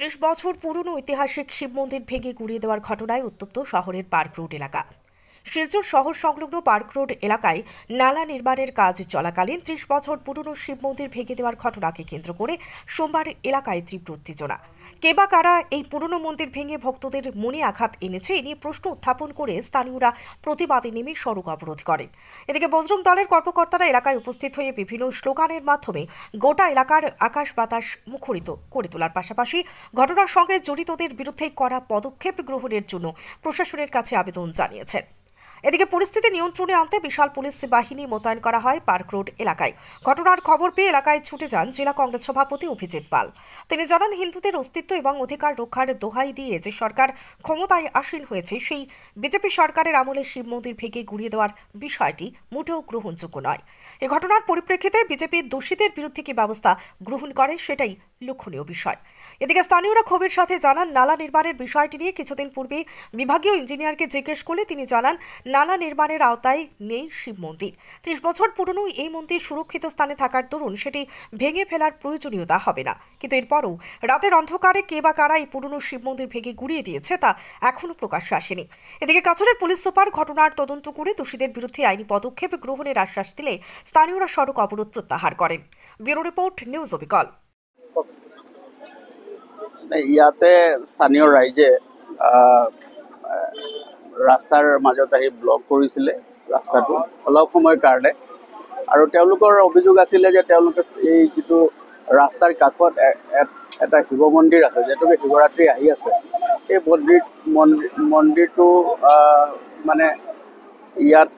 30 বছর পুরনো ঐতিহাসিক শিব মন্দির ভেঙে গুড়িয়ে দেওয়ার ঘটনায় উত্তপ্ত শহরের পার্ক রোড এলাকা। শিলচর শহর সংলগ্ন পার্ক রোড এলাকায় নালা নির্মাণের কাজ চলাকালীন 30 বছর পুরনো শিব মন্দির ভেঙে দেওয়ার ঘটনাকে কেন্দ্র করে সোমবার এলাকায় তীব্র উত্তেজনা। কে বা কারা এই পুরনো মন্দির ভেঙে ভক্তদের মনে আঘাত এনেছে এ নিয়ে প্রশ্ন উত্থাপন করে স্থানীয়রা প্রতিবাদে নেমে সড়ক অবরোধ করেন। এদিকে বজরং দলের কর্মকর্তারা এলাকায় উপস্থিত হয়ে বিভিন্ন স্লোগানের মাধ্যমে গোটা এলাকার আকাশ বাতাস মুখরিত করে তোলার পাশাপাশি ঘটনার সঙ্গে জড়িতদের বিরুদ্ধে কড়া পদক্ষেপ গ্রহণের জন্য প্রশাসনের কাছে আবেদন জানিয়েছেন। এদিকে পরিস্থিতি নিয়ন্ত্রণে আনতে বিশাল পুলিশ বাহিনী মোতায়েন করা হয় পার্ক রোড এলাকায়। ঘটনার খবর পেয়ে এলাকায় ছুটে যান জেলা কংগ্রেস সভাপতি অভিজিৎ পাল। তিনি জানান, হিন্দুদের অস্তিত্ব এবং অধিকার রক্ষার দোহাই দিয়ে যে সরকার ক্ষমতায় আসীন হয়েছে সেই বিজেপি সরকারের আমলে শিব মন্দির ভেঙে গুড়িয়ে দেওয়ার বিষয়টি মোটেও গ্রহণযোগ্য নয়। এ ঘটনার পরিপ্রেক্ষিতে বিজেপি দোষীদের বিরুদ্ধে কি ব্যবস্থা গ্রহণ করে সেটাই লক্ষণীয় বিষয়। এদিকে স্থানীয়রা ক্ষোভের সাথে জানান, নালা নির্মাণের বিষয়টি নিয়ে কিছুদিন পূর্বে বিভাগীয় ইঞ্জিনিয়ারকে জিজ্ঞেস করলে তিনি জানান, নালা নির্মাণের আওতায় নেই শিব মন্দির। 30 বছর পুরনো এই মন্দির সুরক্ষিত স্থানে থাকার দরুন সেটি ভেঙে ফেলার প্রয়োজনীয়তা হবে না। কিন্তু এরপরও রাতের অন্ধকারে কে বা কারা এই পুরনো শিব মন্দির ভেঙে গুড়িয়ে দিয়েছে তা এখনো প্রকাশ্যে আসেনি। এদিকে কাছাড়ের পুলিশ সুপার ঘটনার তদন্ত করে দোষীদের বিরুদ্ধে আইনি পদক্ষেপ গ্রহণের আশ্বাস দিলে স্থানীয়রা সড়ক অবরোধ প্রত্যাহার করেন। ব্যুরো ৰিপৰ্ট, নিউজ অবিকল। ইয়াতে স্থানীয় ৰাইজে ৰাস্তাৰ মাজত আহি ব্লক কৰিছিলে ৰাস্তাটো অলপ সময়ৰ কাৰণে, আৰু তেওঁলোকৰ অভিযোগ আছিলে যে তেওঁলোকে এই যিটো ৰাস্তাৰ কাষত এটা শিৱ মন্দিৰ আছে, যিহেতুকে শিৱৰাত্ৰি আহি আছে, এই মন্দিৰটো মানে ইয়াত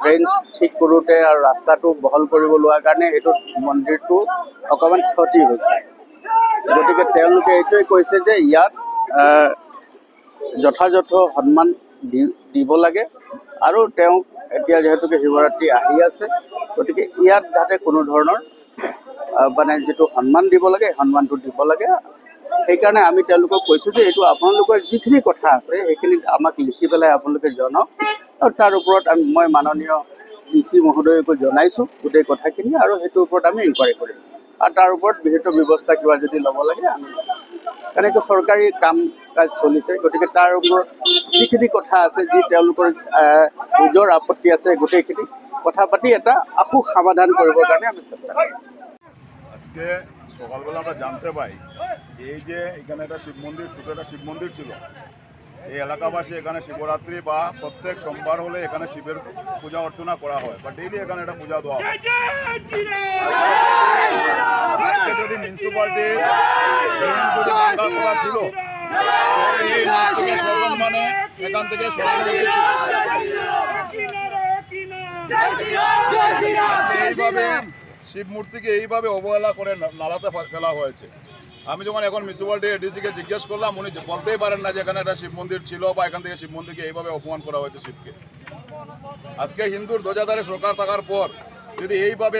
ড্ৰেইন ঠিক কৰোঁতে আৰু ৰাস্তাটো বহল কৰিব লোৱাৰ কাৰণে এইটো মন্দিৰটো অকণমান ক্ষতি হৈছে। গতিকে তেওঁলোকে এইটোৱে কৈছে যে ইয়াত যথাযথ সন্মান দিব লাগে, আৰু তেওঁক এতিয়া যিহেতুকে শিৱৰাত্ৰি আহি আছে, গতিকে ইয়াত যাতে কোনো ধৰণৰ মানে যিটো সন্মান দিব লাগে সন্মানটো দিব লাগে। সেইকাৰণে আমি তেওঁলোকক কৈছোঁ যে এইটো আপোনালোকৰ যিখিনি কথা আছে সেইখিনি আমাক লিখি পেলাই আপোনালোকে জনাওক, আৰু তাৰ ওপৰত মই মাননীয় DC মহোদয়কো জনাইছোঁ গোটেই কথাখিনি, আৰু সেইটোৰ ওপৰত আমি ইনকুৱাৰী কৰিম, আৰু তাৰ ওপৰত বিহিত ব্যৱস্থা কিবা যদি ল'ব লাগে আমি কাৰণ এইটো চৰকাৰী কাম কাজ চলিছে। গতিকে তাৰ ওপৰত যিখিনি কথা আছে, যি তেওঁলোকৰ নিজৰ আপত্তি আছে, গোটেইখিনি কথা পাতি এটা আশু সমাধান কৰিবৰ কাৰণে আমি চেষ্টা করি। আজকে সকালবেলা আমরা জানতে পাই এই যে এখানে একটা শিব মন্দির, ছোট একটা শিব মন্দির ছিল। এই এলাকাবাসী এখানে শিবরাত্রি বা প্রত্যেক সোমবার হলে এখানে শিবের পূজা অর্চনা করা হয় বা ডেইলি এখানে একটা পূজা দেওয়া হয়। যদি মিউনিসিপালিটি করা ছিল মানে এখান থেকে এইভাবে শিব মূর্তিকে এইভাবে অবহেলা করে নালাতে ফেলা হয়েছে। আমি যখন এখন মিউনিসিপালিটি এডিসিকে জিজ্ঞেস করলাম, উনি বলতেই পারেন না যে এখানে একটা শিব মন্দির ছিল বা এখান থেকে শিব মন্দিরকে এইভাবে অপমান করা হয়েছে শিবকে। আজকে হিন্দুর ধ্বজাধারী সরকার থাকার পর যদি এইভাবে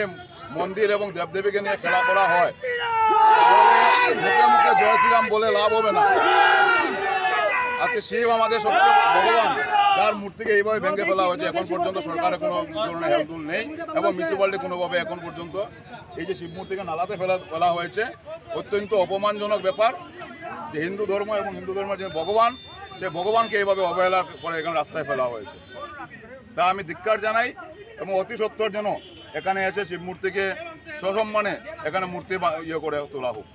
মন্দির এবং দেবদেবীকে নিয়ে খেলা করা হয়, তাহলে মুখে মুখে জয় শ্রীরাম বলে লাভ হবে না। আজকে শিব আমাদের সবচেয়ে ভগবান, যার মূর্তিকে এইভাবে ভেঙে ফেলা হয়েছে। এখন পর্যন্ত সরকারের কোনো ধরনের হেল্পফুল নেই এবং মিউনিসিপালিটি কোনোভাবে এখন পর্যন্ত এই যে শিব মূর্তিকে নালাতে ফেলা হয়েছে অত্যন্ত অপমানজনক ব্যাপার। যে হিন্দু ধর্ম এবং হিন্দু ধর্মের যে ভগবান, সে ভগবানকে এইভাবে অবহেলা করে এখানে রাস্তায় ফেলা হয়েছে। তা আমি ধিক্কার জানাই এবং অতি সত্বর যেন এখানে এসে শিব মূর্তিকে সসম্মানে এখানে মূর্তি করে তোলা হোক।